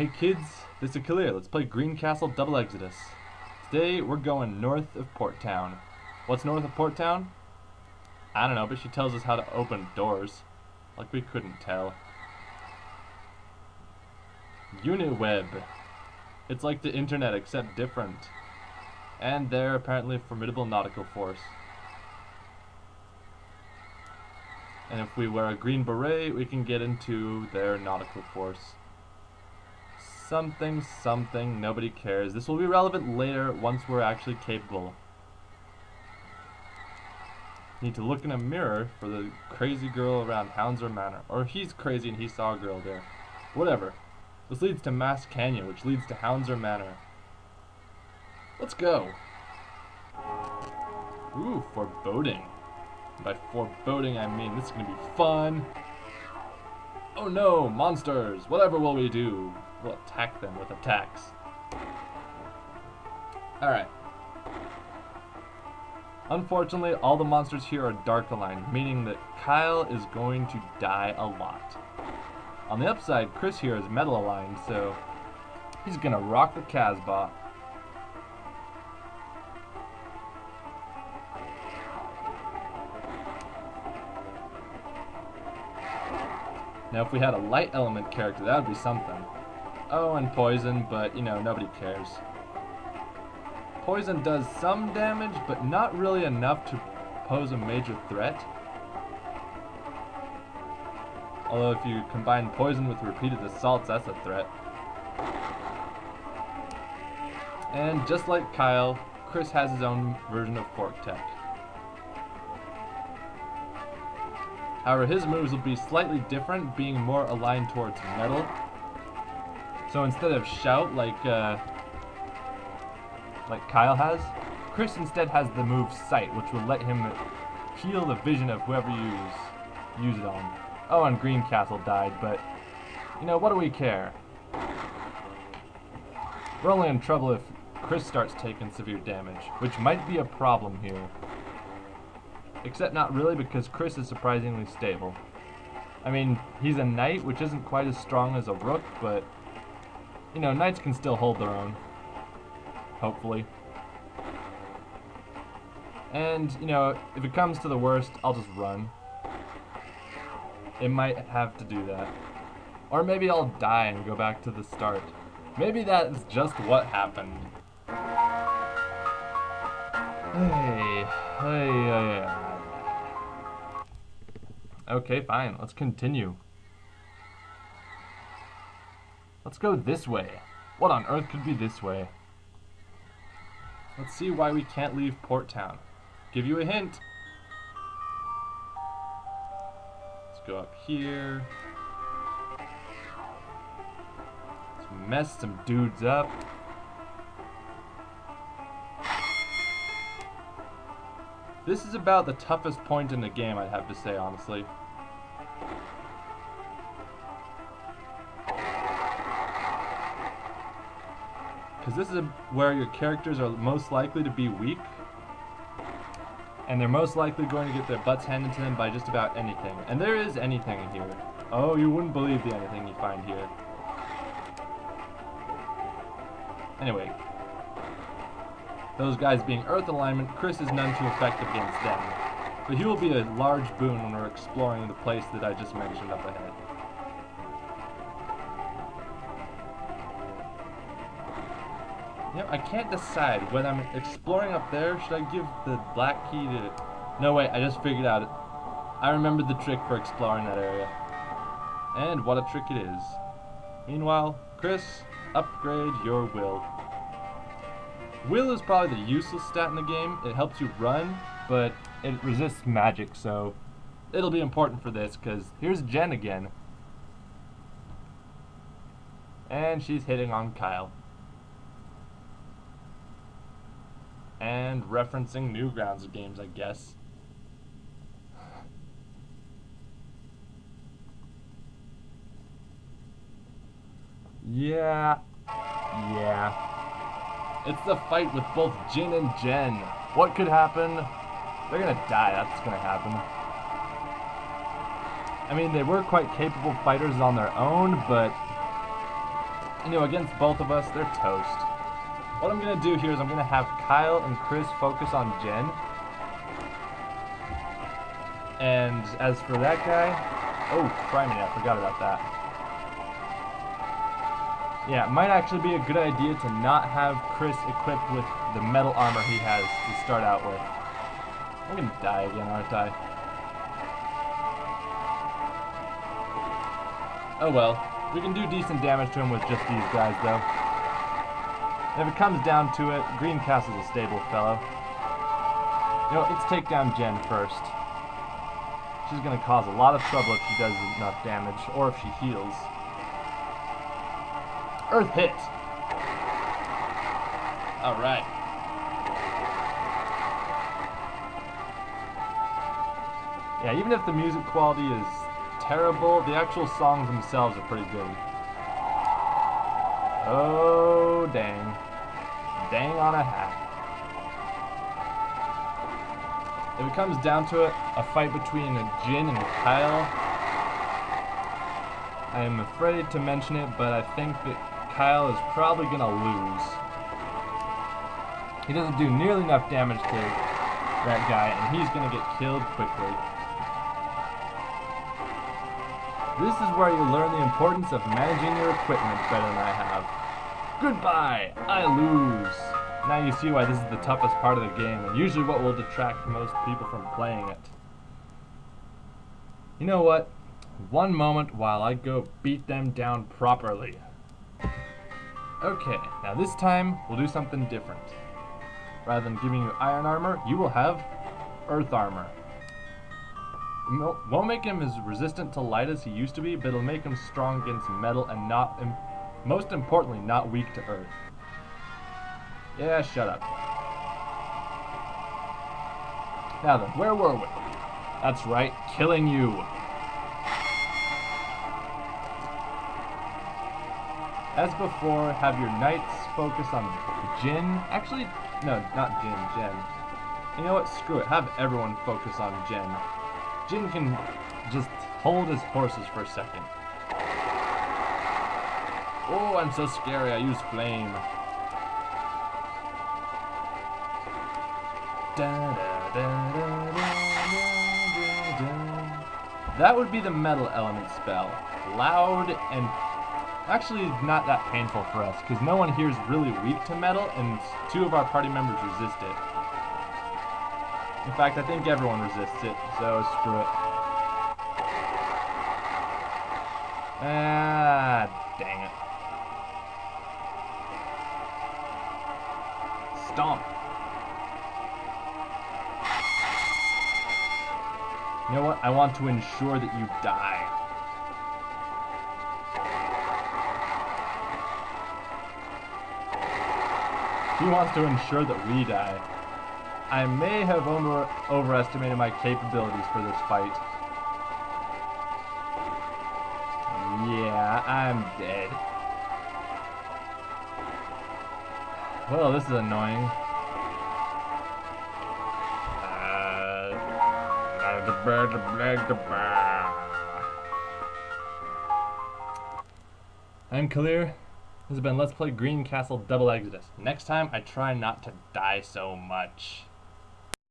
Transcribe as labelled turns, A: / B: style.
A: Hey kids, this is Kalir. Let's play Greencastle Double Exodus. Today we're going north of Port Town. What's north of Port Town? I don't know, but she tells us how to open doors. Like we couldn't tell. Uniweb. It's like the internet except different. And they're apparently a formidable nautical force. And if we wear a green beret, we can get into their nautical force. Something, nobody cares. This will be relevant later once we're actually capable. Need to look in a mirror for the crazy girl around Hounslow Manor. Or he's crazy and he saw a girl there. Whatever. This leads to Mass Canyon, which leads to Hounslow Manor. Let's go. Ooh, foreboding. By foreboding I mean this is gonna be fun. Oh no, monsters! Whatever will we do? We'll attack them with attacks. Alright. Unfortunately, all the monsters here are dark aligned, meaning that Kyle is going to die a lot. On the upside, Chris here is metal aligned, so he's gonna rock the Casbah. Now if we had a light element character, that would be something. Oh, and poison, but you know, nobody cares. Poison does some damage, but not really enough to pose a major threat. Although if you combine poison with repeated assaults, that's a threat. And just like Kyle, Chris has his own version of Fork Tech. However, his moves will be slightly different, being more aligned towards metal. So instead of shout like Kyle has, Chris instead has the move sight, which will let him heal the vision of whoever you use it on. Oh, and Greencastle died, but you know, what do we care? We're only in trouble if Chris starts taking severe damage, which might be a problem here. Except not really, because Chris is surprisingly stable. I mean, he's a knight, which isn't quite as strong as a rook, but you know, knights can still hold their own. Hopefully. And, you know, if it comes to the worst, I'll just run. It might have to do that. Or maybe I'll die and go back to the start. Maybe that is just what happened. Hey. Okay, fine. Let's continue. Let's go this way. What on earth could be this way? Let's see why we can't leave Port Town. Give you a hint. Let's go up here. Let's mess some dudes up. This is about the toughest point in the game, I'd have to say, honestly. Because this is where your characters are most likely to be weak. And they're most likely going to get their butts handed to them by just about anything. And there is anything in here. Oh, you wouldn't believe the anything you find here. Anyway. Those guys being Earth alignment, Chris is none too effective against them. But he will be a large boon when we're exploring the place that I just mentioned up ahead. You know, I can't decide when I'm exploring up there, should I give the black key to... No wait, I just figured out it. I remembered the trick for exploring that area. And what a trick it is. Meanwhile, Chris, upgrade your will. Will is probably the useless stat in the game. It helps you run, but it resists magic, so it'll be important for this, because here's Jen again. And she's hitting on Kyle. And referencing Newgrounds games, I guess. Yeah. It's the fight with both Jin and Jen. What could happen? They're gonna die, that's gonna happen. I mean, they were quite capable fighters on their own, but You know, against both of us, they're toast. What I'm going to do here is I'm going to have Kyle and Chris focus on Jen. And as for that guy... Oh, criminy, I forgot about that. Yeah, it might actually be a good idea to not have Chris equipped with the metal armor he has to start out with. I'm going to die again, aren't I? Oh well. We can do decent damage to him with just these guys, though. And if it comes down to it, Greencastle's a stable fellow. You know, let's take down Jen first. She's going to cause a lot of trouble if she does enough damage, or if she heals. Earth hit! Alright. Yeah, even if the music quality is terrible, the actual songs themselves are pretty good. Oh, dang. Dang on a hat. If it comes down to it, a fight between Jin and Kyle, I am afraid to mention it, but I think that Kyle is probably going to lose. He doesn't do nearly enough damage to that guy, and he's going to get killed quickly. This is where you learn the importance of managing your equipment better than I have. Goodbye! I lose! Now you see why this is the toughest part of the game, and usually what will detract most people from playing it. You know what? One moment while I go beat them down properly. Okay, now this time we'll do something different. Rather than giving you iron armor, you will have earth armor. Won't make him as resistant to light as he used to be, but it'll make him strong against metal and not, most importantly, not weak to earth. Yeah, shut up. Now then, where were we? That's right, killing you. As before, have your knights focus on Jin. Actually, no, not Jin, Jen. You know what? Screw it. Have everyone focus on Jen. Jin can just hold his horses for a second. Oh, I'm so scary. I use flame. That would be the metal element spell. Loud and actually not that painful for us, because no one here is really weak to metal, and 2 of our party members resist it. In fact, I think everyone resists it, so screw it. Ah, dang it. Stomp. You know what? I want to ensure that you die. He wants to ensure that we die. I may have overestimated my capabilities for this fight. Yeah, I'm dead. Well, this is annoying. I'm Kalir. This has been Let's Play Greencastle Double Exodus. Next time, I try not to die so much.